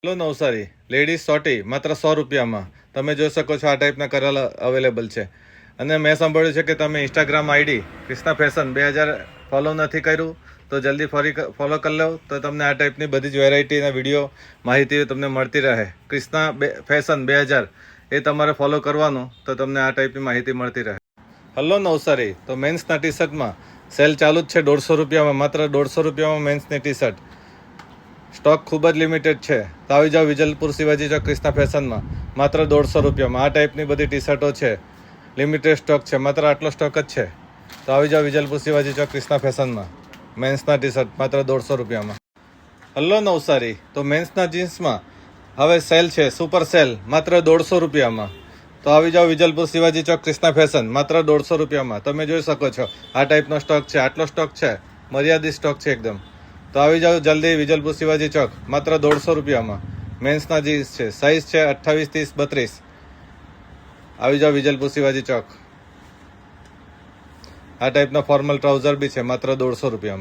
Hello Navsari ladies સોટી માત્ર 100 રૂપિયામાં તમે જોઈ શકો છો. આ ટાઈપના કરેલા અવેલેબલ છે. અને મેં સાંભળ્યું છે કે તમે Instagram ID Krishna fashion 2000 follow નથી કર્યું તો જલ્દી ફરી ફોલો કરી લો, તો તમને આ ટાઈપની બધી જ વેરાયટીના વિડીયો માહિતી તમને મળતી રહે. ક્રિષ્ના ફેશન 2000 એ તમારે ફોલો કરવાનું, તો તમને આ ટાઈપની માહિતી મળતી રહે. હેલો નવસારી, તો મેન્સના ટી શર્ટમાં સેલ ચાલુ જ છે 150 રૂપિયામાં. માત્ર 150 રૂપિયામાં મેન્સની ટી શર્ટ. સ્ટોક ખૂબ જ લિમિટેડ છે. તો આવી જાઓ વિજલપુર શિવાજી ચોક ક્રિષ્ના ફેશનમાં માત્ર 150 રૂપિયામાં. આ ટાઈપની બધી ટી શર્ટો છે, લિમિટેડ સ્ટોક છે, માત્ર આટલો સ્ટોક જ છે. તો આવી જાઓ વિજલપુર શિવાજી ચોક ક્રિષ્ના ફેશનમાં મેન્સના ટી શર્ટ માત્ર 150 રૂપિયામાં. હલો નવસારી, તો મેન્સના જીન્સમાં હવે સેલ છે, સુપર સેલ, માત્ર 150 રૂપિયામાં. તો આવી જાઓ વિજલપુર શિવાજી ચોક ક્રિષ્ના ફેશન માત્ર 150 રૂપિયામાં. તમે જોઈ શકો છો આ ટાઈપનો સ્ટોક છે, આટલો સ્ટોક છે, મર્યાદિત સ્ટોક છે એકદમ. તો આવી જાઓ જલ્દી વિજલપુર શિવાજી ચોક માત્ર 150 રૂપિયામાં. મેન્સના જીન્સ છે, સાઇઝ છે 28, 30, 32. આવી જાઓ વિજલપુર શિવાજી ચોક. આ ટાઈપના ફોર્મલ ટ્રાઉઝર બી છે માત્ર 150 રૂપિયામાં.